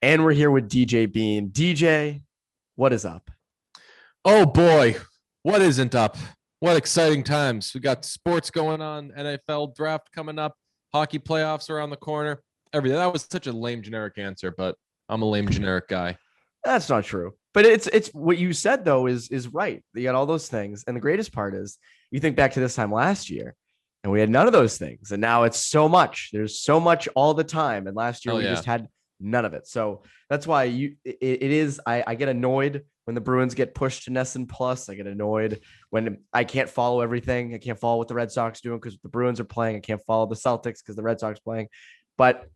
And we're here with DJ Bean. DJ, what is up? Oh boy, what isn't up? What exciting times. We got sports going on, NFL draft coming up, hockey playoffs around the corner, everything. That was such a lame generic answer, but I'm a lame generic guy. That's not true. But it's what you said though is right. You got all those things. And the greatest part is you think back to this time last year and we had none of those things. And now it's so much. There's so much all the time. And last year just had none of it. So that's why I get annoyed when the Bruins get pushed to NESN Plus. I get annoyed when I can't follow everything. I can't follow what the Red Sox doing because the Bruins are playing. I can't follow the Celtics because the Red Sox playing. But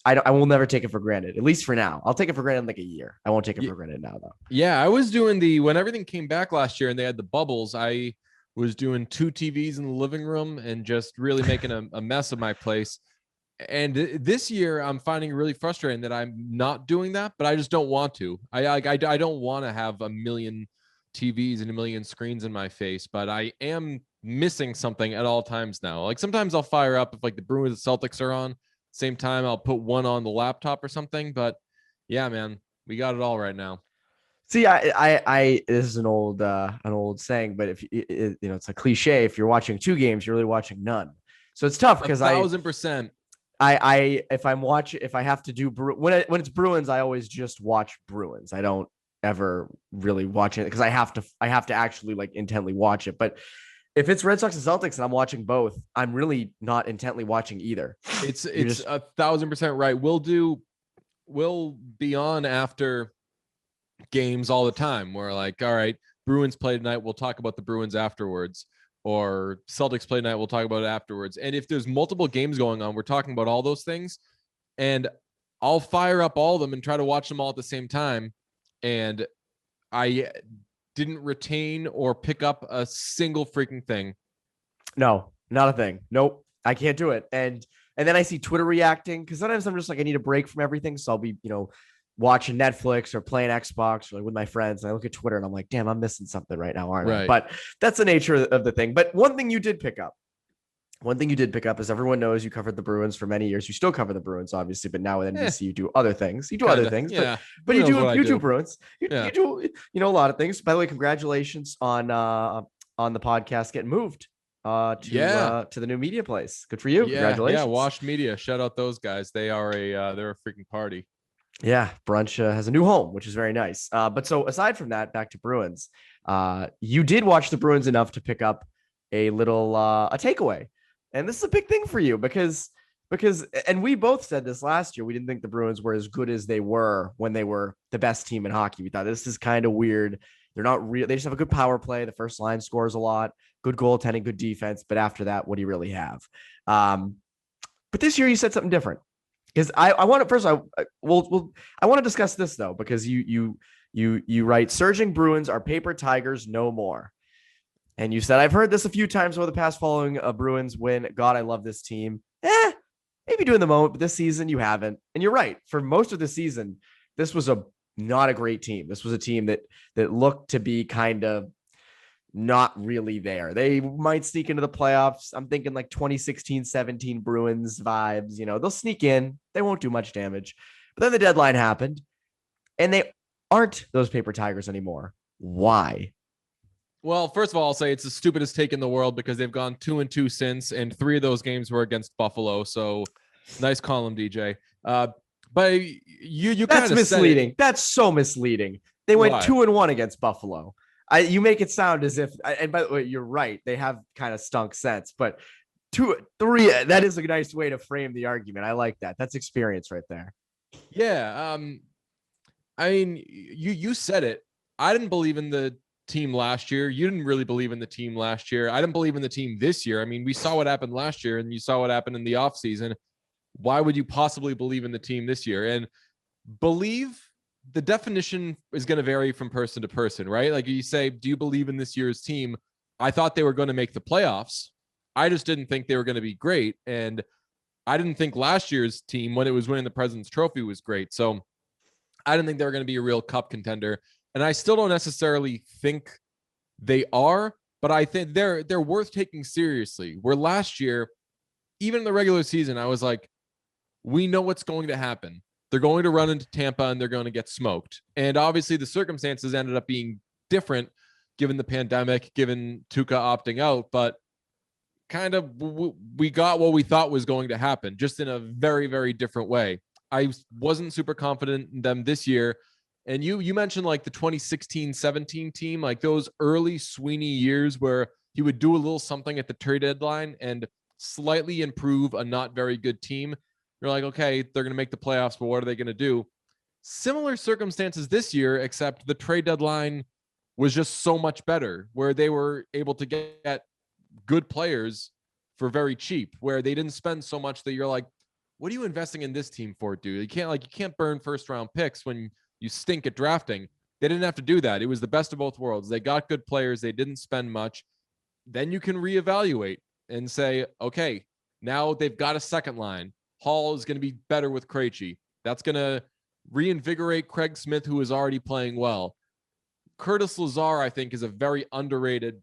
I will never take it for granted, at least for now. I'll take it for granted in like a year. I won't take it for granted now, though. Yeah, I was doing when everything came back last year and they had the bubbles, I was doing 2 TVs in the living room and just really making a mess of my place. And this year, I'm finding it really frustrating that I'm not doing that, but I just don't want to. I don't want to have a million TVs and a million screens in my face, but I am missing something at all times now. Like sometimes I'll fire up if like the Bruins and Celtics are on. Same time, I'll put one on the laptop or something. But yeah, man, we got it all right now. See, I this is an old saying, but if it's a cliche. If you're watching 2 games, you're really watching none. So it's tough because 1,000%. If I have to do when it's Bruins, I always just watch Bruins. I don't ever really watch it because I have to actually like intently watch it. But if it's Red Sox and Celtics and I'm watching both, I'm really not intently watching either. It's 1,000% right. We'll be on after games all the time. We're like, all right, Bruins play tonight. We'll talk about the Bruins afterwards. Or Celtics play tonight. We'll talk about it afterwards. And if there's multiple games going on, we're talking about all those things. And I'll fire up all of them and try to watch them all at the same time. And I didn't retain or pick up a single freaking thing. No, not a thing. Nope. I can't do it. And then I see Twitter reacting because sometimes I'm just like, I need a break from everything. So I'll be, watching Netflix or playing Xbox or like with my friends. And I look at Twitter and I'm like, damn, I'm missing something right now, aren't I? But that's the nature of the thing. But one thing you did pick up is everyone knows you covered the Bruins for many years. You still cover the Bruins, obviously, but now with NBC, you do other things. You do other things, but you do Bruins. You do, a lot of things. By the way, congratulations on the podcast getting moved to the new media place. Good for you. Congratulations. Yeah. Washed Media. Shout out those guys. They are they're a freaking party. Yeah. Brunch has a new home, which is very nice. But so aside from that, back to Bruins, you did watch the Bruins enough to pick up a little, a takeaway. And this is a big thing for you because, and we both said this last year, we didn't think the Bruins were as good as they were when they were the best team in hockey. We thought this is kind of weird. They're not real. They just have a good power play. The first line scores a lot, good goaltending, good defense. But after that, what do you really have? But this year you said something different because I want to first, I want to discuss this though, because you write surging Bruins are paper tigers no more. And you said, I've heard this a few times over the past following a Bruins win. God, I love this team. Maybe doing the moment, but this season you haven't. And you're right. For most of the season, this was not a great team. This was a team that looked to be kind of not really there. They might sneak into the playoffs. I'm thinking like 2016-17 Bruins vibes. They'll sneak in. They won't do much damage. But then the deadline happened, and they aren't those paper tigers anymore. Why? Well, first of all, I'll say it's the stupidest take in the world because they've gone 2-2 since, and 3 of those games were against Buffalo. So nice column, DJ. But you that's misleading. That's so misleading. They went 2-1 against Buffalo. You make it sound as if, and by the way, you're right. They have kind of stunk since, but 2-3, that is a nice way to frame the argument. I like that. That's experience right there. Yeah. I mean, you said it. I didn't believe in the team last year. You didn't really believe in the team last year. I didn't believe in the team this year. I mean, we saw what happened last year and you saw what happened in the offseason. Why would you possibly believe in the team this year? And believe, the definition is going to vary from person to person, right? Like you say, do you believe in this year's team? I thought they were going to make the playoffs. I just didn't think they were going to be great. And I didn't think last year's team, when it was winning the President's Trophy, was great. So I didn't think they were going to be a real cup contender. And I still don't necessarily think they are, but I think they're worth taking seriously. Where last year, even in the regular season, I was like, we know what's going to happen. They're going to run into Tampa and they're going to get smoked. And obviously the circumstances ended up being different given the pandemic, given Tuukka opting out, but kind of we got what we thought was going to happen, just in a very, very different way. I wasn't super confident in them this year. And you mentioned like the 2016-17 team, like those early Sweeney years where he would do a little something at the trade deadline and slightly improve a not very good team. You're like, okay, they're going to make the playoffs, but what are they going to do? Similar circumstances this year, except the trade deadline was just so much better, where they were able to get good players for very cheap, where they didn't spend so much that you're like, what are you investing in this team for, dude? You can't burn first round picks when you stink at drafting. They didn't have to do that. It was the best of both worlds. They got good players. They didn't spend much. Then you can reevaluate and say, okay, now they've got a second line. Hall is going to be better with Krejci. That's going to reinvigorate Craig Smith, who is already playing well. Curtis Lazar, I think, is a very underrated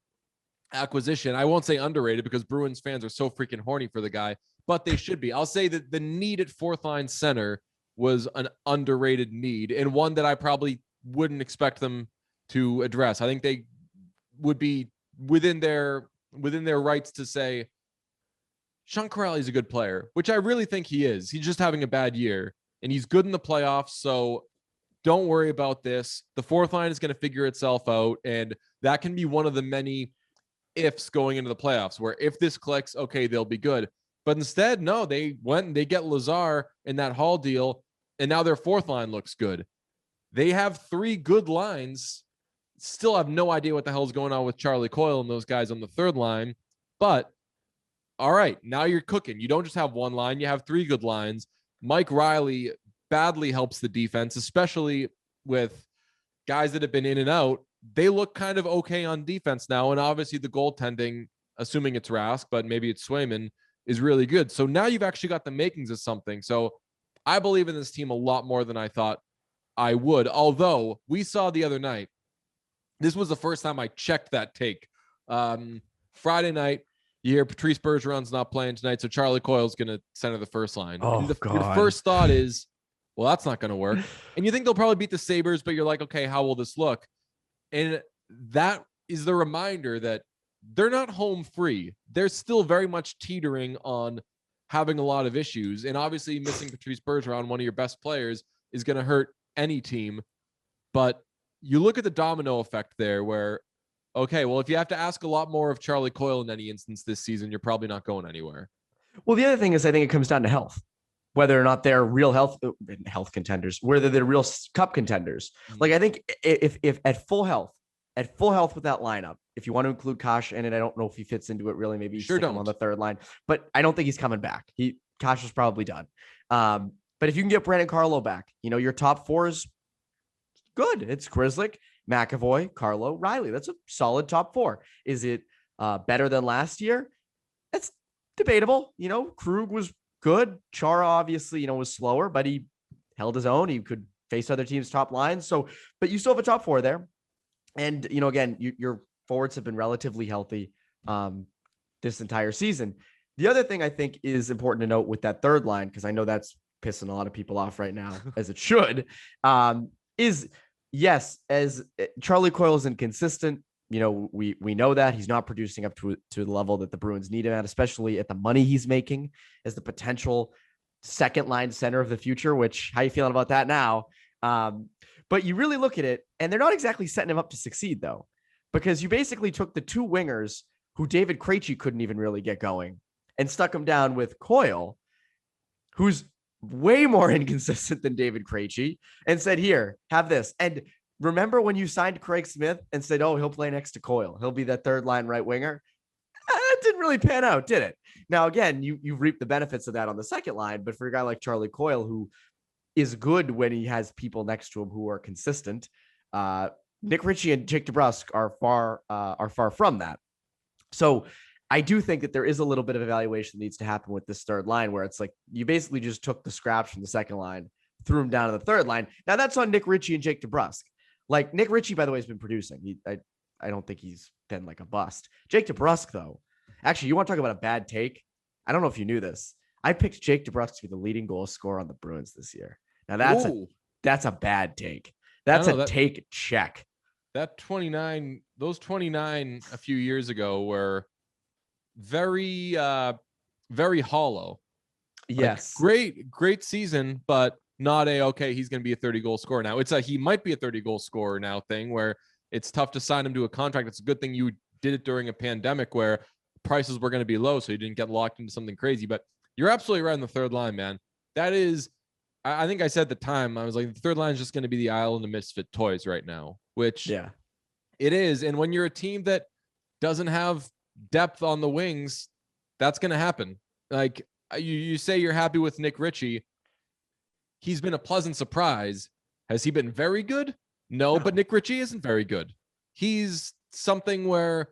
acquisition. I won't say underrated because Bruins fans are so freaking horny for the guy, but they should be. I'll say that the need at fourth line center was an underrated need, and one that I probably wouldn't expect them to address. I think they would be within their rights to say, Sean Kuraly is a good player, which I really think he is. He's just having a bad year, and he's good in the playoffs, so don't worry about this. The fourth line is going to figure itself out, and that can be one of the many ifs going into the playoffs, where if this clicks, okay, they'll be good. But instead, no, they went and they get Lazar in that Hall deal, and now their fourth line looks good. They have three good lines. Still have no idea what the hell is going on with Charlie Coyle and those guys on the third line, but all right, now you're cooking. You don't just have one line, you have three good lines. Mike Riley badly helps the defense, especially with guys that have been in and out. They look kind of okay on defense now, and obviously the goaltending, assuming it's Rask, but maybe it's Swayman, is really good. So now you've actually got the makings of something. So I believe in this team a lot more than I thought I would, although we saw the other night, this was the first time I checked that take. Friday night, you hear Patrice Bergeron's not playing tonight, so Charlie Coyle's going to center the first line. Oh, and your God. first thought is, well, that's not going to work. And you think they'll probably beat the Sabres, but you're like, okay, how will this look? And that is the reminder that they're not home free. They're still very much teetering on having a lot of issues. And obviously missing Patrice Bergeron, one of your best players, is going to hurt any team. But you look at the domino effect there where, okay, well, if you have to ask a lot more of Charlie Coyle in any instance this season, you're probably not going anywhere. Well, the other thing is I think it comes down to health, whether or not they're real health contenders, whether they're real cup contenders. Like, I think if at full health with that lineup, if you want to include Kosh in it, I don't know if he fits into it really. Maybe sure stick him on the third line, but I don't think he's coming back. Kosh is probably done. But if you can get Brandon Carlo back, your top four is good. It's Grzelcyk, McAvoy, Carlo, Riley. That's a solid top four. Is it better than last year? That's debatable. Krug was good. Chara obviously, was slower, but he held his own. He could face other teams' top lines. So, but you still have a top four there. And, again, your forwards have been relatively healthy this entire season. The other thing I think is important to note with that third line, because I know that's pissing a lot of people off right now, as it should, is yes, as Charlie Coyle is inconsistent, we know that he's not producing up to the level that the Bruins need him at, especially at the money he's making as the potential second line center of the future, which how you feeling about that now? But you really look at it and they're not exactly setting him up to succeed though, because you basically took the two wingers who David Krejci couldn't even really get going and stuck him down with Coyle, who's way more inconsistent than David Krejci, and said, here, have this. And remember when you signed Craig Smith and said, oh, he'll play next to Coyle. He'll be that third line right winger. That didn't really pan out, did it? Now, again, you reap the benefits of that on the second line, but for a guy like Charlie Coyle, who is good when he has people next to him who are consistent, Nick Ritchie and Jake DeBrusk are far from that. So I do think that there is a little bit of evaluation that needs to happen with this third line, where it's like you basically just took the scraps from the second line, threw them down to the third line. Now that's on Nick Ritchie and Jake DeBrusk. Like Nick Ritchie, by the way, has been producing. I don't think he's been like a bust. Jake DeBrusk, though, actually, you want to talk about a bad take? I don't know if you knew this. I picked Jake DeBrusk to be the leading goal scorer on the Bruins this year. Now Ooh, that's a bad take. I That's don't know a that take check. those 29 a few years ago were very, very hollow. Like Yes. great season, but not okay, he's going to be a 30 goal scorer now. It's a he might be a 30 goal scorer now thing where it's tough to sign him to a contract. It's a good thing you did it during a pandemic where prices were going to be low, so you didn't get locked into something crazy. But you're absolutely right on the third line, man. That is, I think I said at the time, I was like, the third line is just going to be the island of misfit toys right now, which it is. And when you're a team that doesn't have depth on the wings, that's going to happen. Like you say you're happy with Nick Krejci. He's been a pleasant surprise. Has he been very good? No, but Nick Krejci isn't very good. He's something where,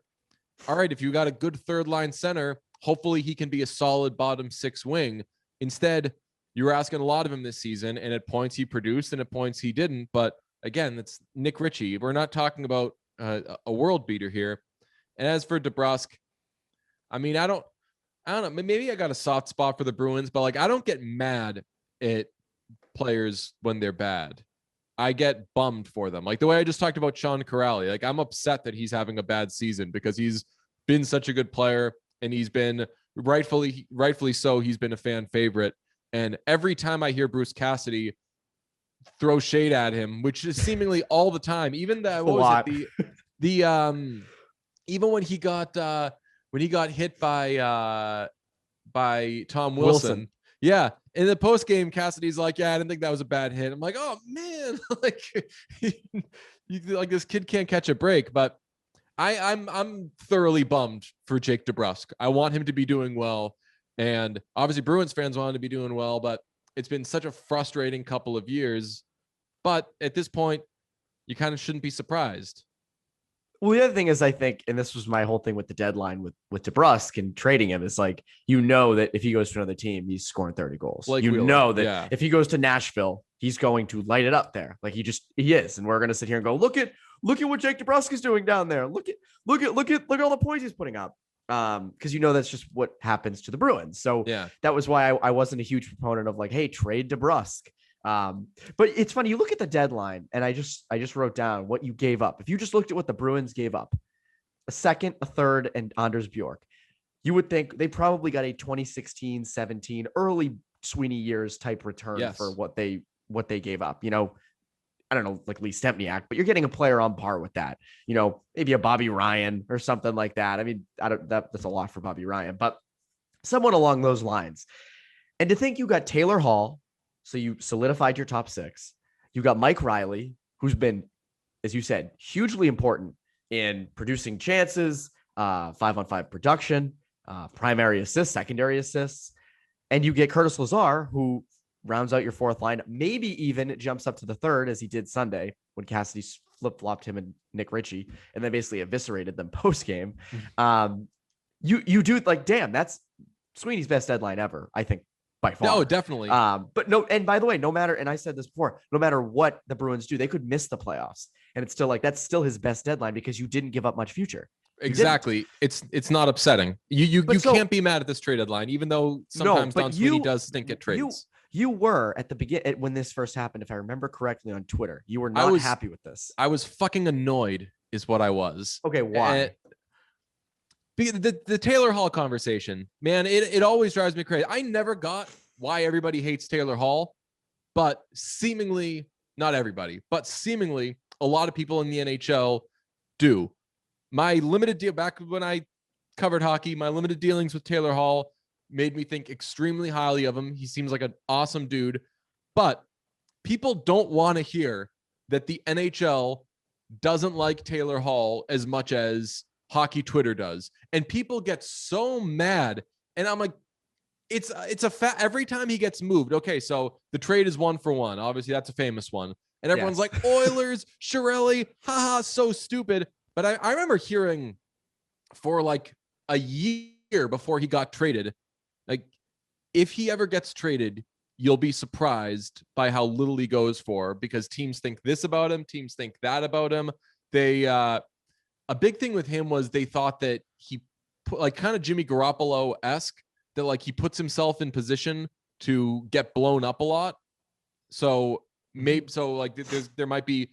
all right, if you got a good third line center, hopefully he can be a solid bottom six wing. Instead, you were asking a lot of him this season, and at points he produced and at points he didn't. But again, that's Nick Krejci. We're not talking about a world beater here. And as for DeBrusk, I mean, I don't know. Maybe I got a soft spot for the Bruins, but like I don't get mad at players when they're bad. I get bummed for them. Like the way I just talked about Sean Corrali. Like I'm upset that he's having a bad season because he's been such a good player and he's been rightfully so. He's been a fan favorite. And every time I hear Bruce Cassidy throw shade at him, which is seemingly all the time, even that even when he got hit by Tom Wilson. Yeah. In the post game, Cassidy's like, yeah, I didn't think that was a bad hit. I'm like, oh man, like like this kid can't catch a break. But I'm thoroughly bummed for Jake DeBrusk. I want him to be doing well. And obviously Bruins fans want him to be doing well, but it's been such a frustrating couple of years. But at this point, you kind of shouldn't be surprised. Well, the other thing is, I think, and this was my whole thing with the deadline with DeBrusk and trading him, is like, you know that if he goes to another team, he's scoring 30 goals. Like know that if he goes to Nashville, he's going to light it up there. Like he is. And we're going to sit here and go, look at what Jake DeBrusk is doing down there. Look at all the points he's putting up. Because that's just what happens to the Bruins. So that was why I wasn't a huge proponent of like, hey, trade DeBrusk. But it's funny, you look at the deadline, and I just wrote down what you gave up. If you just looked at what the Bruins gave up, a second, a third, and Anders Bjork, you would think they probably got a 2016-17 early Sweeney years type return for what they gave up. I don't know, like Lee Stempniak, but you're getting a player on par with that. Maybe a Bobby Ryan or something like that. I mean, that's a lot for Bobby Ryan, but someone along those lines. And to think you got Taylor Hall, so you solidified your top six. You got Mike Riley, who's been, as you said, hugely important in producing chances, 5-on-5 production, primary assists, secondary assists. And you get Curtis Lazar, who rounds out your fourth line, maybe even jumps up to the third, as he did Sunday when Cassidy flip-flopped him and Nick Krejci and then basically eviscerated them post-game. You do, like, damn, that's Sweeney's best deadline ever, I think, by far. No, definitely. But no, and by the way, no matter, and I said this before, no matter what the Bruins do, they could miss the playoffs. And it's still like, that's still his best deadline because you didn't give up much future. Exactly. It's not upsetting. You can't be mad at this trade deadline, even though sometimes Don Sweeney does stink at trades. You were at the beginning when this first happened, if I remember correctly on Twitter. You were not happy with this. I was fucking annoyed, is what I was. Okay, why? The Taylor Hall conversation, man, it always drives me crazy. I never got why everybody hates Taylor Hall, but seemingly, not everybody, but seemingly a lot of people in the NHL do. My limited deal back when I covered hockey, my limited dealings with Taylor Hall made me think extremely highly of him. He seems like an awesome dude, but people don't want to hear that the NHL doesn't like Taylor Hall as much as hockey Twitter does. And people get so mad. And I'm like, it's a fact. Every time he gets moved. Okay. So the trade is 1-for-1. Obviously that's a famous one. And everyone's like, Oilers, Chiarelli, haha, so stupid. But I remember hearing for like a year before he got traded, like, if he ever gets traded, you'll be surprised by how little he goes for, because teams think this about him, teams think that about him. They a big thing with him was they thought that he put, like, kind of Jimmy Garoppolo-esque, that like he puts himself in position to get blown up a lot. So maybe there might be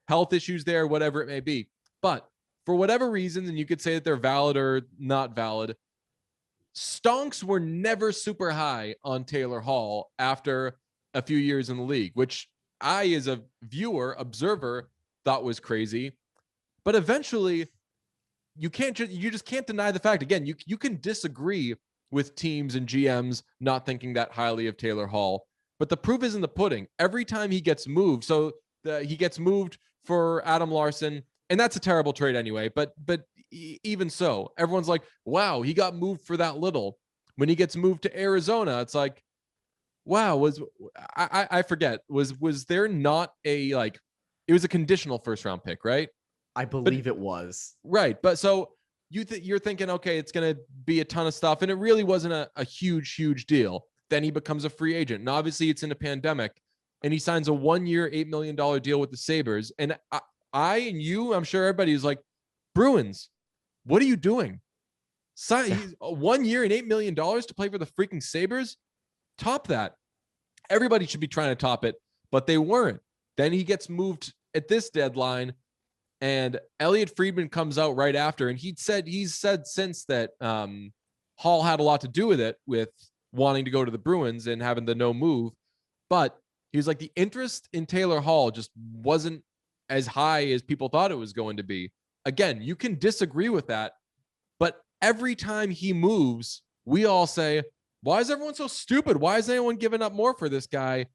health issues there, whatever it may be. But for whatever reason, and you could say that they're valid or not valid, stonks were never super high on Taylor Hall after a few years in the league, which I, as a viewer, observer, thought was crazy. But eventually, you just can't deny the fact. Again, you can disagree with teams and GMs not thinking that highly of Taylor Hall, but the proof is in the pudding. Every time he gets moved, he gets moved for Adam Larson, and that's a terrible trade anyway. But even so, everyone's like, wow, he got moved for that little. When he gets moved to Arizona, it's like, wow, I forget, was there not a, like, it was a conditional first round pick, right? I believe it was. Right. But so you're thinking, okay, it's going to be a ton of stuff. And it really wasn't a huge deal. Then he becomes a free agent. And obviously it's in a pandemic, and he signs a 1-year, $8 million deal with the Sabres. And I and you, I'm sure everybody is like, Bruins, what are you doing? He's 1 year and $8 million to play for the freaking Sabres. Top that. Everybody should be trying to top it, but they weren't. Then he gets moved at this deadline, and Elliot Friedman comes out right after, and he's said since that Hall had a lot to do with it, with wanting to go to the Bruins and having the no move. But he was like, the interest in Taylor Hall just wasn't as high as people thought it was going to be. Again, you can disagree with that, but every time he moves, we all say, why is everyone so stupid? Why is anyone giving up more for this guy?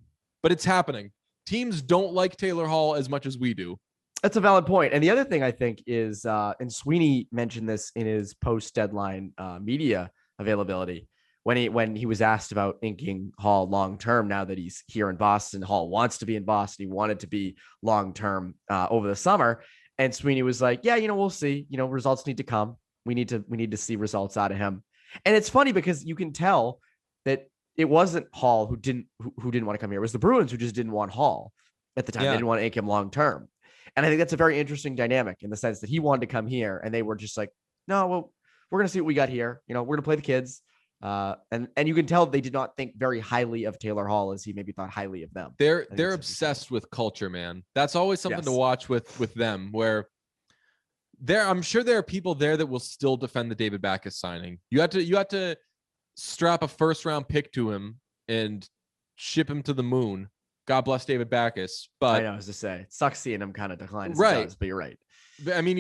But it's happening. Teams don't like Taylor Hall as much as we do. That's a valid point. And the other thing I think is, and Sweeney mentioned this in his post-deadline media availability, when he was asked about inking Hall long-term, now that he's here in Boston. Hall wants to be in Boston. He wanted to be long-term over the summer. And Sweeney was like, yeah, we'll see, results need to come. We need to see results out of him. And it's funny because you can tell that it wasn't Hall who didn't want to come here. It was the Bruins who just didn't want Hall at the time. Yeah. They didn't want to ink him long-term. And I think that's a very interesting dynamic in the sense that he wanted to come here and they were just like, no, well, we're going to see what we got here. We're going to play the kids. And you can tell they did not think very highly of Taylor Hall as he maybe thought highly of them. They're obsessed with culture, man. That's always something to watch with them, where I'm sure there are people there that will still defend the David Backes signing. You had to strap a first round pick to him and ship him to the moon. God bless David Backes. But I know, as to say, it sucks seeing him kind of decline as right. He does, but you're right. I mean,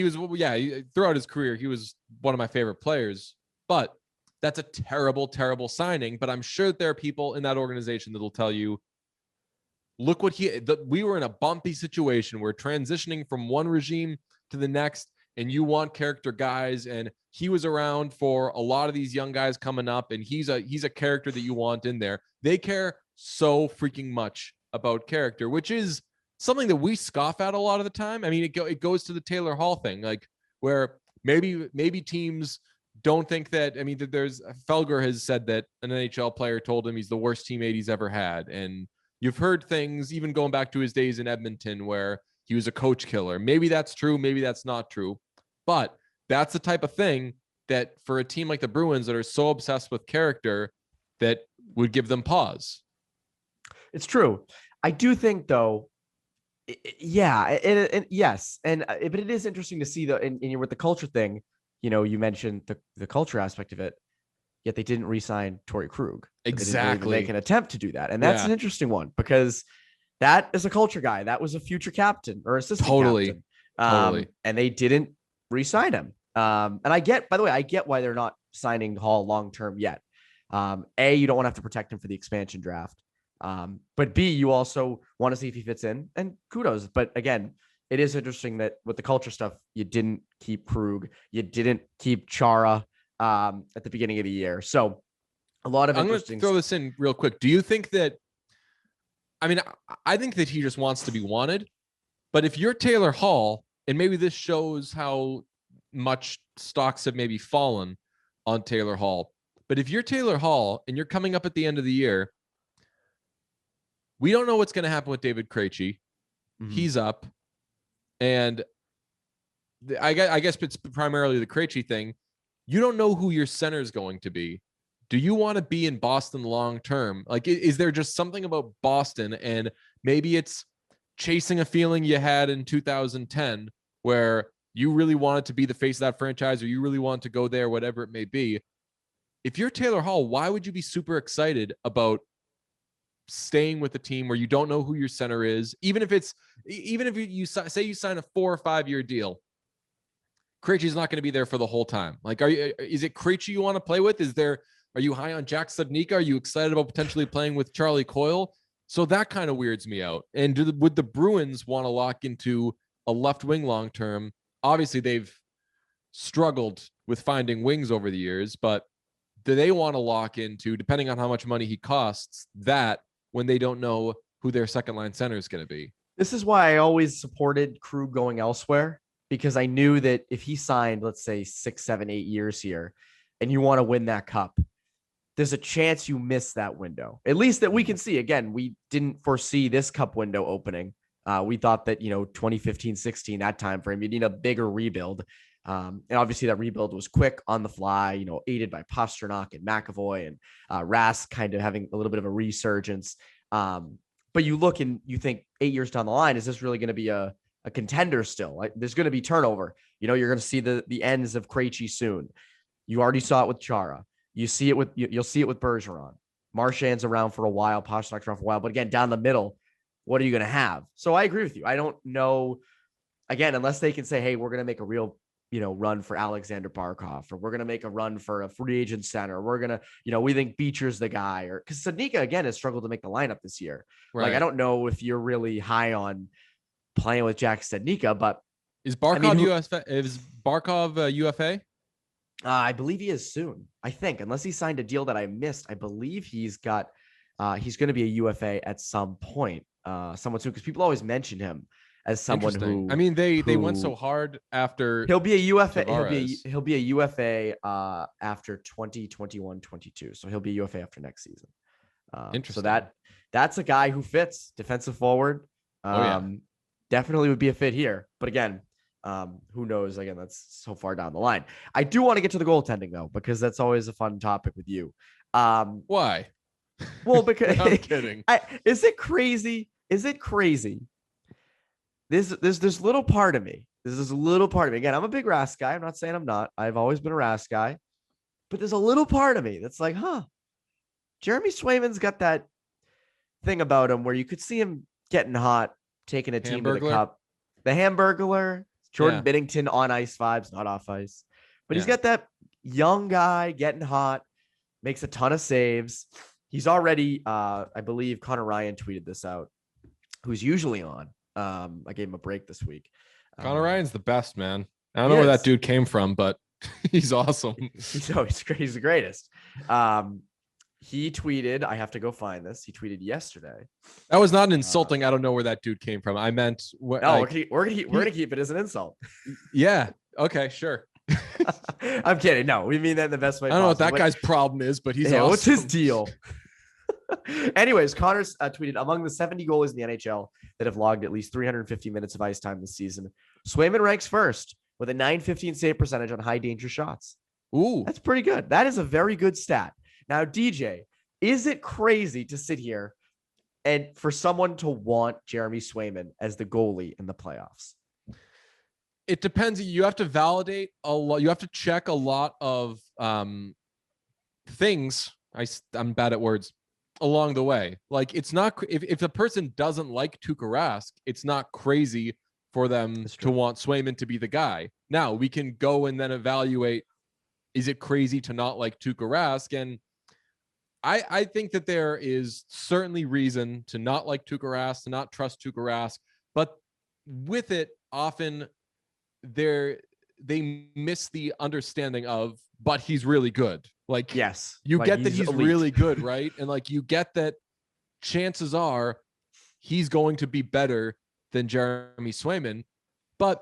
throughout his career, he was one of my favorite players, but that's a terrible signing. But I'm sure that there are people in that organization that will tell you, look what we were in a bumpy situation. We're transitioning from one regime to the next, and you want character guys, and he was around for a lot of these young guys coming up, and he's a character that you want in there. They care so freaking much about character, which is something that we scoff at a lot of the time. I mean, it goes to the Taylor Hall thing, like where maybe teams don't think that. I mean, that there's Felger has said that an NHL player told him he's the worst teammate he's ever had, and you've heard things even going back to his days in Edmonton where he was a coach killer. Maybe that's true, maybe that's not true, but that's the type of thing that for a team like the Bruins that are so obsessed with character, that would give them pause. It's true. I do think, though, yes. But it is interesting to see, though, and with the culture thing, you mentioned the culture aspect of it, yet they didn't re-sign Torrey Krug. Exactly. They didn't make an attempt to do that. And that's an interesting one, because that is a culture guy. That was a future captain or assistant captain. Totally. And they didn't re-sign him. And I get why they're not signing Hall long-term yet. A, you don't want to have to protect him for the expansion draft. But B, you also want to see if he fits in, and kudos. But again, it is interesting that with the culture stuff, you didn't keep Krug, you didn't keep Chara at the beginning of the year. So a lot of interesting. I'm going to throw this in real quick. Do you think that, I mean, I think that he just wants to be wanted, but if you're Taylor Hall, and maybe this shows how much stocks have maybe fallen on Taylor Hall, but if you're Taylor Hall and you're coming up at the end of the year, we don't know what's going to happen with David Krejci. Mm-hmm. He's up. And I guess it's primarily the Krejci thing. You don't know who your center is going to be. do you want to be in Boston long term? Like, is there just something about Boston, and maybe it's chasing a feeling you had in 2010 where you really wanted to be the face of that franchise, or you really want to go there, whatever it may be. If you're Taylor Hall, why would you be super excited about staying with a team where you don't know who your center is? Even if you say you sign a 4 or 5 year deal, Krejci's not going to be there for the whole time. Like, is it Krejci you want to play with? Are you high on Jack Studnicka? Are you excited about potentially playing with Charlie Coyle? So that kind of weirds me out. And would the Bruins want to lock into a left wing long term? Obviously, they've struggled with finding wings over the years, but do they want to lock into, depending on how much money he costs, that when they don't know who their second line center is going to be? This is why I always supported Krug going elsewhere, because I knew that if he signed, let's say 6, 7, 8 years here, and you want to win that cup, there's a chance you miss that window. At least that we can see. Again, we didn't foresee this cup window opening. We thought that, 2015, 16, that time frame, you need a bigger rebuild. And obviously that rebuild was quick, on the fly, aided by Pastrnak and McAvoy, and Rask kind of having a little bit of a resurgence. But you look and you think 8 years down the line, is this really going to be a contender still? Like, there's going to be turnover. You're going to see the ends of Krejci soon. You already saw it with Chara. You'll see it with Bergeron. Marchand's around for a while. Pasternak's around for a while. But again, down the middle, what are you going to have? So I agree with you. I don't know, again, unless they can say, hey, we're going to make a real run for Alexander Barkov, or we're going to make a run for a free agent center. We're going to, we think Beecher's the guy, or because Studnicka, again, has struggled to make the lineup this year. Right. Like, I don't know if you're really high on playing with Jack Studnicka, but is Barkov UFA? I believe he is soon. I think, unless he signed a deal that I missed, I believe he's going to be a UFA at some point, somewhat soon, because people always mention him as someone who, I mean, they went so hard after. He'll be a UFA. He'll be a UFA after 2021-22. So he'll be a UFA after next season. Interesting. So that's a guy who fits, defensive forward. Definitely would be a fit here. But again, who knows? Again, that's so far down the line. I do want to get to the goaltending though, because that's always a fun topic with you. Why? Well, because I'm kidding. Is it crazy? There's this little part of me. Again, I'm a big Rask guy. I'm not saying I'm not. I've always been a Rask guy. But there's a little part of me that's like, Jeremy Swayman's got that thing about him where you could see him getting hot, taking a team to the cup. The Hamburglar, Jordan Binnington on ice vibes, not off ice. But he's got that young guy getting hot, makes a ton of saves. He's already, I believe Connor Ryan tweeted this out, who's usually on. I gave him a break this week. Connor Ryan's the best, man. I don't know where that dude came from, but he's awesome. He's the greatest. He tweeted, I have to go find this. He tweeted yesterday. That was not an insulting. I don't know where that dude came from. I meant, we're gonna keep it as an insult. Yeah. Okay. Sure. I'm kidding. No, we mean that in the best way. I don't know what that guy's problem is, but he's awesome. What's his deal? Anyways, Connor's tweeted, among the 70 goalies in the NHL that have logged at least 350 minutes of ice time this season, Swayman ranks first with a .915 save percentage on high danger shots. Ooh, that's pretty good. That is a very good stat. Now, DJ, is it crazy to sit here and for someone to want Jeremy Swayman as the goalie in the playoffs? It depends. You have to validate a lot. You have to check a lot of things. I'm bad at words. Along the way, like, it's not, if the person doesn't like Tuukka Rask, it's not crazy for them to want Swayman to be the guy. Now we can go and then evaluate, is it crazy to not like Tuukka Rask? And I think that there is certainly reason to not like Tuukka Rask, to not trust Tuukka Rask, but with it, often they miss the understanding of, but he's really good. Like, yes, you like get that he's elite. really good, right? And like, you get that chances are he's going to be better than Jeremy Swayman, but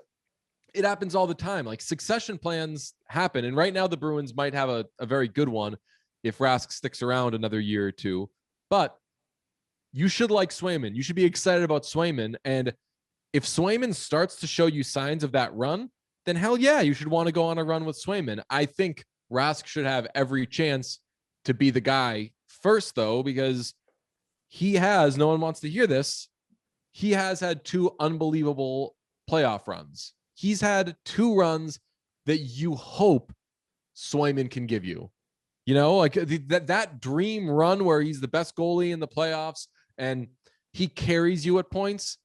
it happens all the time. Like, succession plans happen. And right now the Bruins might have a very good one if Rask sticks around another year or two, but you should like Swayman. You should be excited about Swayman. And if Swayman starts to show you signs of that run, then hell yeah, you should want to go on a run with Swayman. I think Rask should have every chance to be the guy first, though, because he has, no one wants to hear this, he has had 2 unbelievable playoff runs. He's had 2 runs that you hope Swayman can give you. You know, like that dream run where he's the best goalie in the playoffs and he carries you at points.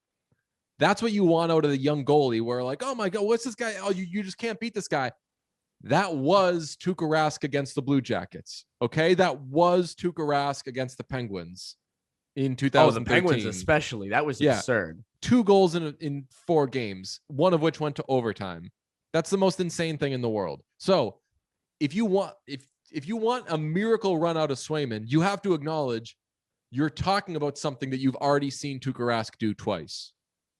That's what you want out of the young goalie, where like, oh my God, what's this guy? Oh, you just can't beat this guy. That was Tuukka Rask against the Blue Jackets. Okay. That was Tuukka Rask against the Penguins in 2013. Oh, the Penguins especially. That was absurd. 2 goals in 4 games, one of which went to overtime. That's the most insane thing in the world. So if you want a miracle run out of Swayman, you have to acknowledge you're talking about something that you've already seen Tuukka Rask do twice.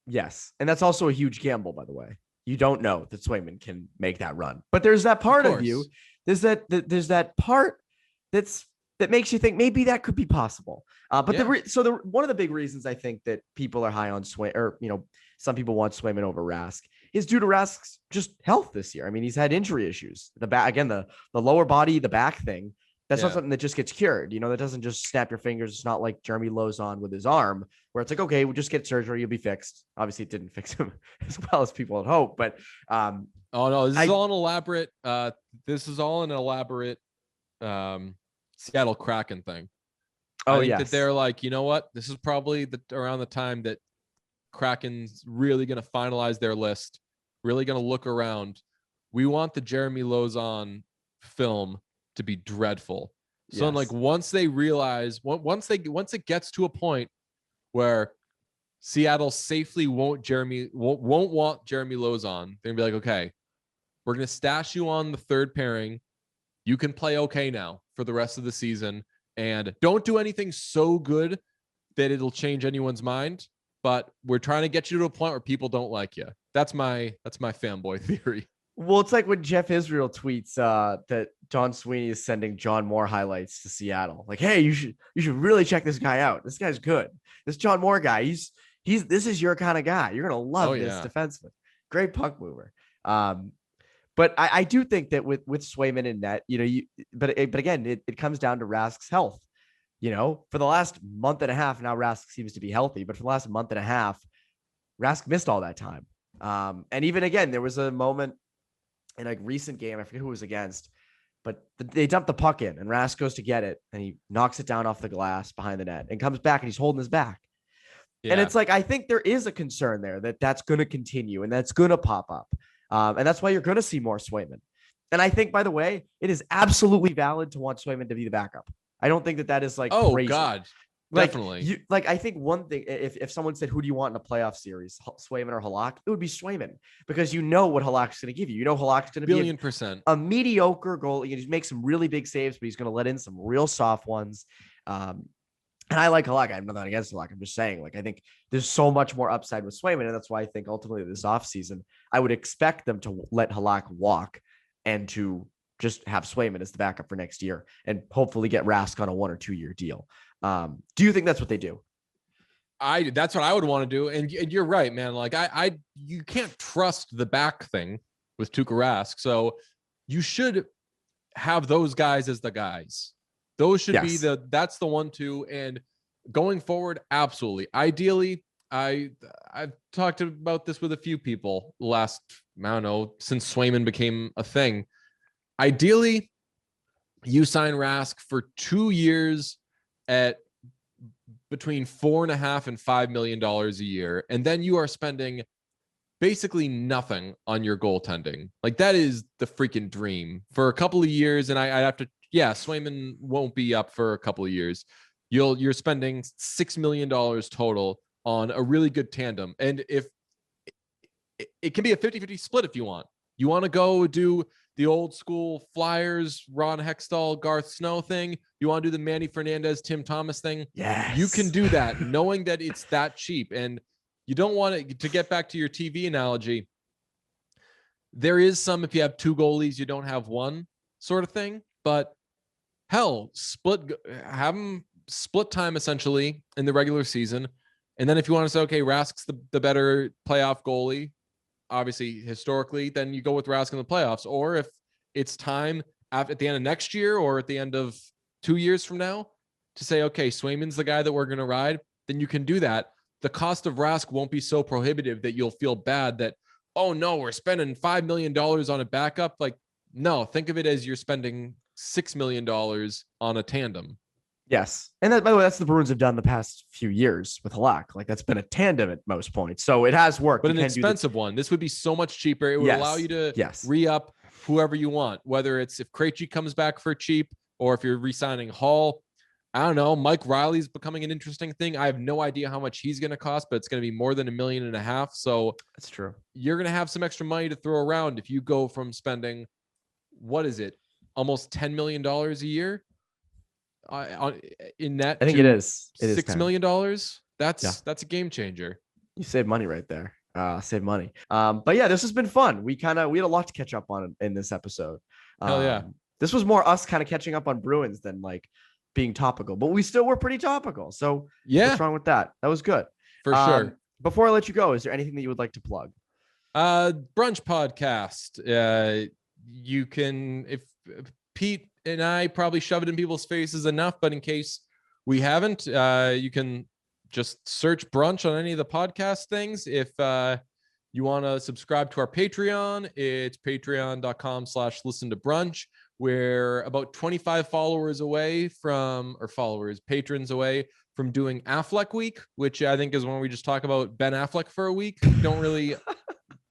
Yes. And that's also a huge gamble, by the way. You don't know that Swayman can make that run. But there's that part of you. There's that part that makes you think maybe that could be possible. But one of the big reasons I think that people are high on Swayman, or some people want Swayman over Rask, is due to Rask's just health this year. I mean, he's had injury issues. The back, again, the lower body, the back thing. That's not something that just gets cured. That doesn't just snap your fingers. It's not like Jeremy Lozon with his arm, where it's like, okay, we'll just get surgery, you'll be fixed. Obviously, it didn't fix him as well as people had hoped. But oh no, this is all an elaborate. This is all an elaborate Seattle Kraken thing. I think that they're like, you know what? This is probably around the time that Kraken's really going to finalize their list. Really going to look around. We want the Jeremy Lozon film to be dreadful. So like once they realize, once it gets to a point where Seattle safely won't want Jeremy Lozon, they're gonna be like, okay, we're gonna stash you on the 3rd pairing. You can play okay now for the rest of the season, and don't do anything so good that it'll change anyone's mind. But we're trying to get you to a point where people don't like you. That's my fanboy theory. Well, it's like when Jeff Israel tweets that John Sweeney is sending John Moore highlights to Seattle. Like, hey, you should really check this guy out. This guy's good. This John Moore guy, this is your kind of guy. You're gonna love this defenseman. Great puck mover. But I do think that with Swayman in net, but again, it comes down to Rask's health. For the last month and a half, now Rask seems to be healthy, but for the last month and a half, Rask missed all that time. And even again, there was a moment in a recent game, I forget who it was against, but they dumped the puck in and Rask goes to get it and he knocks it down off the glass behind the net and comes back and he's holding his back. Yeah. And it's like, I think there is a concern there that's going to continue and that's going to pop up. And that's why you're going to see more Swayman. And I think, by the way, it is absolutely valid to want Swayman to be the backup. I don't think that is like, crazy. God. Like, definitely. I think one thing, if someone said, who do you want in a playoff series, Swayman or Halak, it would be Swayman, because what Halak's going to give you. Halak's going to be a mediocre goal. He's make some really big saves, but he's going to let in some real soft ones. And I like Halak. I have nothing against Halak. I'm just saying, I think there's so much more upside with Swayman. And that's why I think ultimately this offseason, I would expect them to let Halak walk and to just have Swayman as the backup for next year and hopefully get Rask on a 1 or 2 year deal. Do you think that's what they do? That's what I would want to do. And you're right, man. Like you can't trust the back thing with Tuukka Rask. So you should have those guys as the guys. Those should be that's the 1-2. And going forward, absolutely. Ideally, I've talked about this with a few people since Swayman became a thing. Ideally, you sign Rask for 2 years at between $4.5 and $5 million a year. And then you are spending basically nothing on your goaltending. Like, that is the freaking dream for a couple of years. And I have to, Swayman won't be up for a couple of years. You're spending $6 million total on a really good tandem. And if it can be a 50-50 split, if you want to go do the old school Flyers, Ron Hextall, Garth Snow thing. You want to do the Manny Fernandez, Tim Thomas thing? Yes. You can do that knowing that it's that cheap. And you don't want it to get back to your TV analogy. There is some, if you have 2 goalies, you don't have one sort of thing, but hell, have them split time essentially in the regular season. And then if you want to say, okay, Rask's the better playoff goalie, obviously historically, then you go with Rask in the playoffs. Or if it's time at the end of next year or at the end of 2 years from now to say, okay, Swayman's the guy that we're going to ride, then you can do that. The cost of Rask won't be so prohibitive that you'll feel bad that, oh no, we're spending $5 million on a backup. Like, no, think of it as you're spending $6 million on a tandem. Yes. And that, by the way, that's the Bruins have done the past few years with Halak. Like that's been a tandem at most points. So it has worked. But an expensive one. This would be so much cheaper. It would allow you to re-up whoever you want, whether it's if Krejci comes back for cheap or if you're re-signing Hall. I don't know. Mike Riley's becoming an interesting thing. I have no idea how much he's going to cost, but it's going to be more than $1.5 million. So that's true. You're going to have some extra money to throw around if you go from spending, what is it, almost $10 million a year in net. I think it is. $6 million. That's a game changer. You save money right there. Save money. But yeah, this has been fun. We had a lot to catch up on in this episode. Hell yeah. This was more us kind of catching up on Bruins than like being topical, but we still were pretty topical. So yeah, what's wrong with that? That was good. For sure. Before I let you go, is there anything that you would like to plug? Brunch podcast. You can, if Pete and I probably shove it in people's faces enough, but in case we haven't, you can just search brunch on any of the podcast things. If you want to subscribe to our Patreon, it's patreon.com/listen to brunch. We're about 25 patrons away from doing Affleck week, which I think is when we just talk about Ben Affleck for a week. Don't really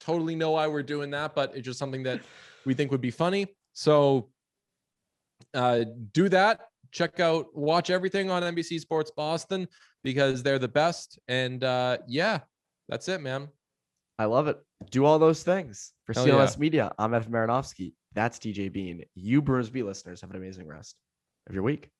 totally know why we're doing that, but it's just something that we think would be funny. So do that. Watch everything on NBC Sports Boston because they're the best. And yeah, that's it, man. I love it. Do all those things. For Hell CLNS Media, I'm Evan Marinofsky. That's DJ Bean. You Bruins Beat listeners have an amazing rest of your week.